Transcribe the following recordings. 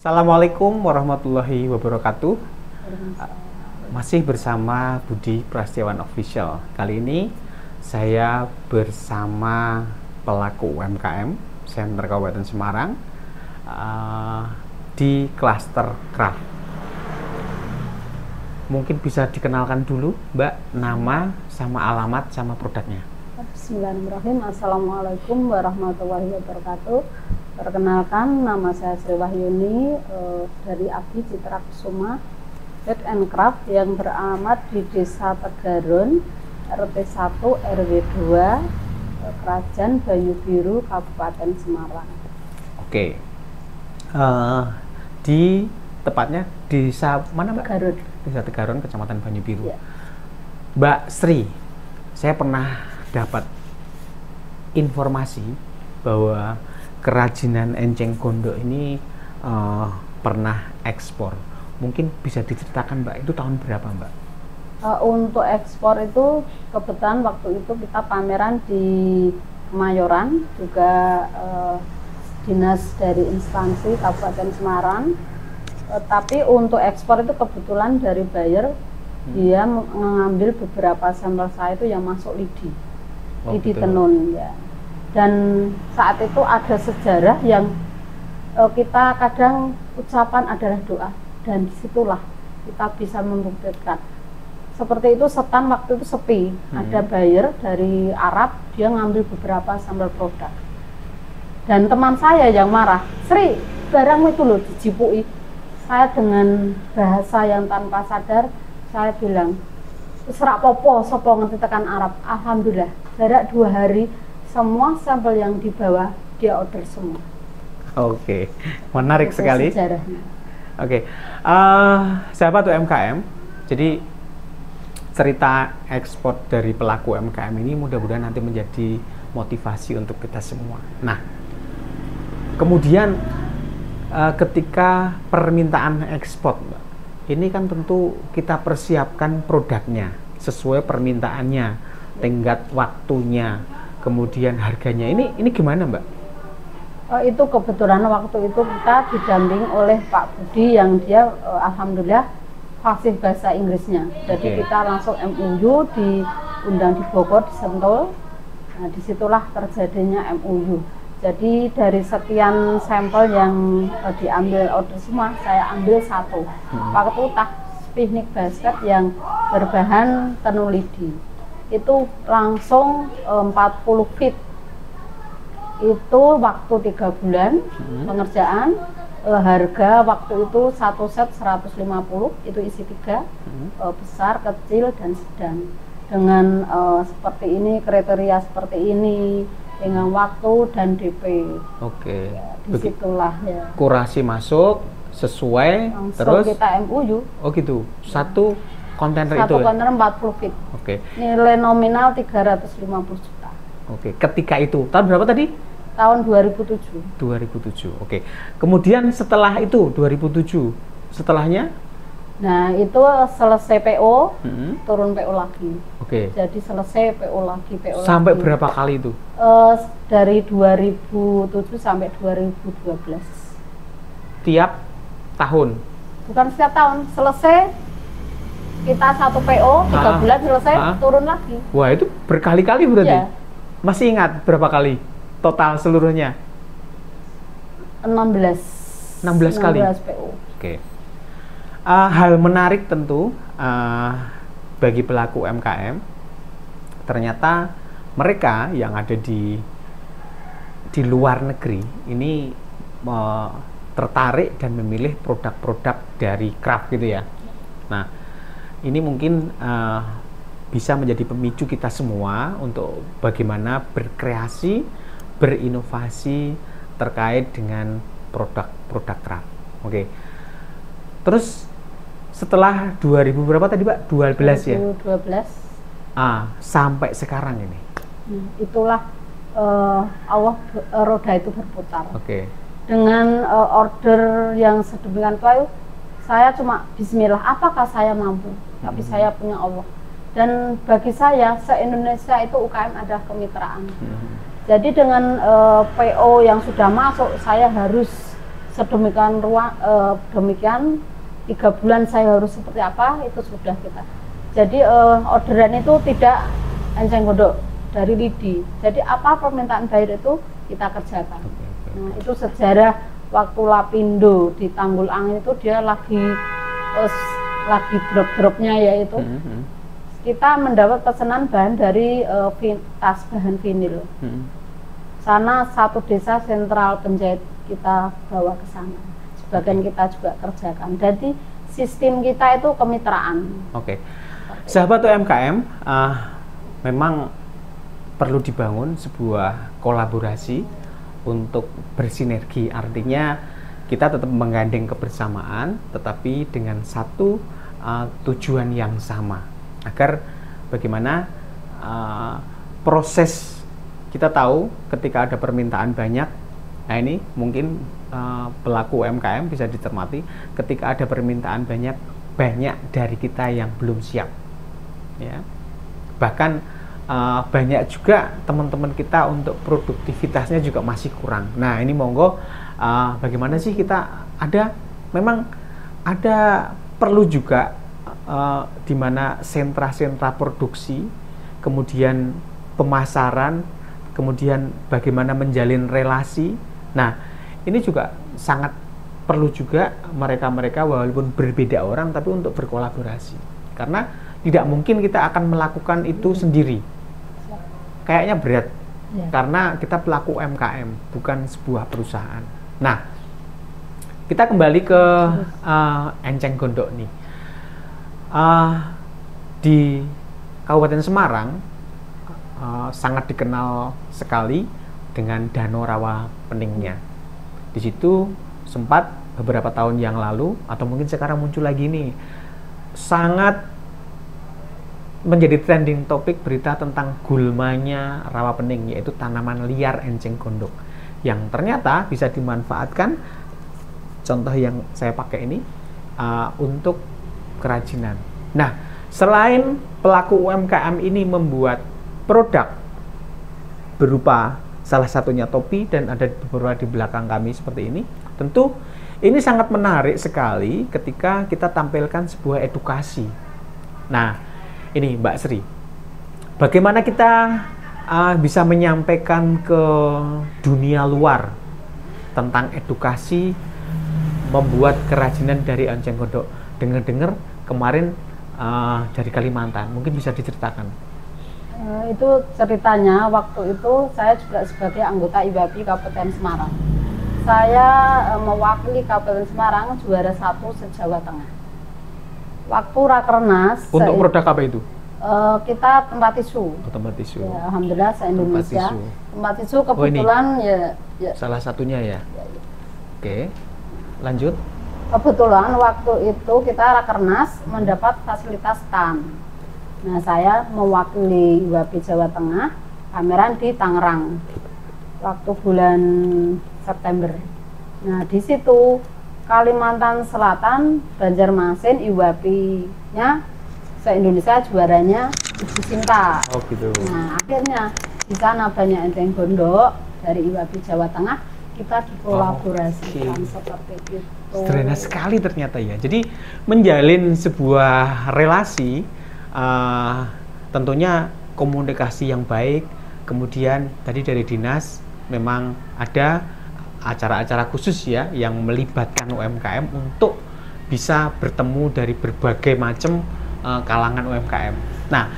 Assalamualaikum warahmatullahi wabarakatuh. Masih bersama Budi Prasetyawan Official. Kali ini saya bersama pelaku UMKM Center Kabupaten Semarang di klaster craft. Mungkin bisa dikenalkan dulu, Mbak, nama sama alamat sama produknya. Bismillahirrahmanirrahim. Assalamualaikum warahmatullahi wabarakatuh. Perkenalkan, nama saya Sri Wahyuni dari Abdi Citra Kusuma Trade and Craft yang beralamat di Desa Tegaron, RT 1 RW 2, Kerajaan Banyu Biru, Kabupaten Semarang. Oke, di tepatnya desa mana, Mbak? Tegaron. Desa Tegaron, Kecamatan Banyu Biru. Ya. Mbak Sri, saya pernah dapat informasi bahwa kerajinan enceng gondok ini pernah ekspor. Mungkin bisa diceritakan, Mbak, itu tahun berapa, Mbak? Untuk ekspor itu kebetulan waktu itu kita pameran di Kemayoran, juga dinas dari instansi Kabupaten Semarang. Tapi untuk ekspor itu kebetulan dari buyer, dia mengambil beberapa sampel saya itu yang masuk lidi, lidi tenun ya. Dan saat itu ada sejarah yang kita kadang ucapan adalah doa, dan disitulah kita bisa membuktikan. Seperti itu, setan waktu itu sepi, ada buyer dari Arab, dia ngambil beberapa sampel produk. Dan teman saya yang marah, Sri, barang itu loh dijipui. Saya dengan bahasa yang tanpa sadar, saya bilang, serak popo, sopo ngerti tekan Arab. Alhamdulillah, jarak 2 hari, semua sampel yang dibawa dia order semua. Oke, menarik sekali. Sejarahnya. Oke, sahabat UMKM, jadi cerita ekspor dari pelaku UMKM ini mudah-mudahan nanti menjadi motivasi untuk kita semua. Nah, kemudian ketika permintaan ekspor, Mbak, ini kan tentu kita persiapkan produknya sesuai permintaannya, tenggat waktunya, kemudian harganya. Ini gimana, Mbak? Itu kebetulan waktu itu kita didamping oleh Pak Budi yang dia alhamdulillah fasih bahasa Inggrisnya. Jadi kita langsung MOU, diundang di Bogor, di Sentul. Nah, disitulah terjadinya MOU. Jadi dari sekian sampel yang diambil order semua, saya ambil satu. Waktu tas piknik basket yang berbahan tenun lidi. Itu langsung 40 feet. Itu waktu 3 bulan pengerjaan. Harga waktu itu satu set 150, itu isi 3, besar, kecil, dan sedang. Dengan seperti ini, kriteria seperti ini, dengan waktu dan DP. Oke. Ya, disitulah ya. Kurasi masuk sesuai, langsung terus kita MOU. Oh gitu. Satu kontainer itu. Satu kontainer 40 feet. Oke. Nilai nominal 350 juta. Oke. Ketika itu tahun berapa tadi? Tahun 2007. 2007. Oke. Kemudian setelah itu 2007, setelahnya? Nah, itu selesai PO, turun PO lagi. Oke. Jadi selesai PO lagi, PO Sampai lagi. berapa kali itu? Dari 2007 sampai 2012. Tiap tahun. Bukan setiap tahun, selesai kita satu PO, 3 bulan selesai, turun lagi. Wah, itu berkali-kali berarti? Ya. Masih ingat berapa kali total seluruhnya? 16 kali. 16 PO. Oke. Hal menarik tentu bagi pelaku UMKM, ternyata mereka yang ada di luar negeri ini tertarik dan memilih produk-produk dari craft gitu ya. Nah, ini mungkin bisa menjadi pemicu kita semua untuk bagaimana berkreasi, berinovasi terkait dengan produk-produk craft. Oke. Terus setelah 2000 berapa tadi, Pak? 12 ya? 2012. Sampai sekarang ini. Itulah Allah roda itu berputar. Oke. Dengan order yang sedemikian rupa, saya cuma bismillah, apakah saya mampu? Tapi saya punya Allah. Dan bagi saya, se-Indonesia itu UKM adalah kemitraan. Jadi dengan PO yang sudah masuk, saya harus sedemikian demikian 3 bulan saya harus seperti apa, itu sudah kita. Jadi orderan itu tidak enceng gondok dari lidi. Jadi apa permintaan buyer itu kita kerjakan. Nah, itu sejarah waktu Lapindo di Tanggul Angin itu dia lagi drop-dropnya yaitu kita mendapat pesanan bahan dari tas bahan vinil. Sana satu desa sentral penjahit kita bawa ke sana. Sebagian kita juga kerjakan. Jadi sistem kita itu kemitraan. Oke. Sahabat UMKM, memang perlu dibangun sebuah kolaborasi untuk bersinergi. Artinya kita tetap menggandeng kebersamaan, tetapi dengan satu tujuan yang sama. Agar bagaimana proses, kita tahu ketika ada permintaan banyak, nah ini mungkin pelaku UMKM bisa dicermati, ketika ada permintaan banyak dari kita yang belum siap, ya. Bahkan banyak juga teman-teman kita untuk produktivitasnya juga masih kurang. Nah ini monggo, bagaimana sih kita memang ada perlu juga di mana sentra-sentra produksi, kemudian pemasaran, kemudian bagaimana menjalin relasi. Nah, ini juga sangat perlu juga mereka-mereka walaupun berbeda orang tapi untuk berkolaborasi. Karena tidak mungkin kita akan melakukan itu sendiri. Kayaknya berat. Ya. Karena kita pelaku UMKM, bukan sebuah perusahaan. Nah, kita kembali ke enceng gondok nih. Di Kabupaten Semarang sangat dikenal sekali dengan Danau Rawa Peningnya. Di situ sempat beberapa tahun yang lalu atau mungkin sekarang muncul lagi nih, sangat menjadi trending topik berita tentang gulmanya rawa pening, yaitu tanaman liar enceng gondok yang ternyata bisa dimanfaatkan. Contoh yang saya pakai ini untuk kerajinan. Nah, selain pelaku UMKM ini membuat produk berupa salah satunya topi dan ada beberapa di belakang kami seperti ini, tentu ini sangat menarik sekali ketika kita tampilkan sebuah edukasi. Nah, ini Mbak Sri, bagaimana kita bisa menyampaikan ke dunia luar tentang edukasi membuat kerajinan dari enceng gondok? Dengar-dengar kemarin dari Kalimantan, mungkin bisa diceritakan. Itu ceritanya waktu itu saya juga sebagai anggota IWAPI Kabupaten Semarang. Saya mewakili Kabupaten Semarang juara 1 se-Jawa Tengah. Waktu Rakernas. Untuk produk apa itu? Kita tempat tisu. Tempat tisu. Ya, alhamdulillah se-Indonesia. Tempat tisu kebetulan ya. Salah satunya ya. Oke, lanjut. Kebetulan waktu itu kita Rakernas mendapat fasilitas stand. Nah, saya mewakili IWAPI Jawa Tengah pameran di Tangerang waktu bulan September. Nah, di situ Kalimantan Selatan, Banjarmasin, IWAPI-nya se-Indonesia juaranya Ibu Sinta. Oh gitu. Nah, akhirnya di sana banyak enceng gondok dari IWAPI Jawa Tengah, kita dikolaborasikan seperti itu. Sederhana sekali ternyata ya. Jadi menjalin sebuah relasi, tentunya komunikasi yang baik. Kemudian tadi dari dinas memang ada acara-acara khusus ya yang melibatkan UMKM untuk bisa bertemu dari berbagai macam kalangan UMKM. Nah,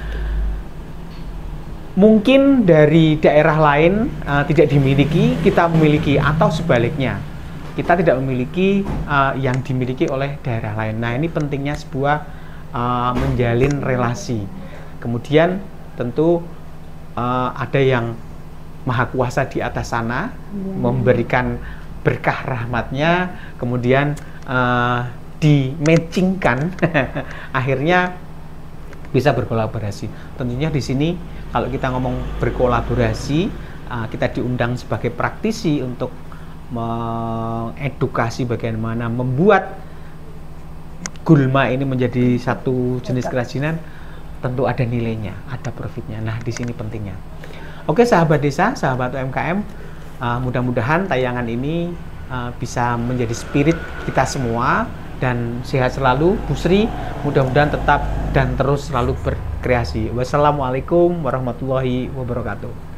mungkin dari daerah lain tidak dimiliki, kita memiliki, atau sebaliknya kita tidak memiliki yang dimiliki oleh daerah lain. Nah, ini pentingnya sebuah menjalin relasi. Kemudian tentu ada yang Maha Kuasa di atas sana memberikan berkah rahmatnya, kemudian di-matchingkan akhirnya bisa berkolaborasi. Tentunya di sini kalau kita ngomong berkolaborasi, kita diundang sebagai praktisi untuk mengedukasi bagaimana membuat gulma ini menjadi satu jenis kerajinan. Tentu ada nilainya, ada profitnya. Nah, di sini pentingnya. Oke, sahabat desa, sahabat UMKM, mudah-mudahan tayangan ini bisa menjadi spirit kita semua, dan sehat selalu Bu Sri, mudah-mudahan tetap dan terus selalu berkreasi. Wassalamualaikum warahmatullahi wabarakatuh.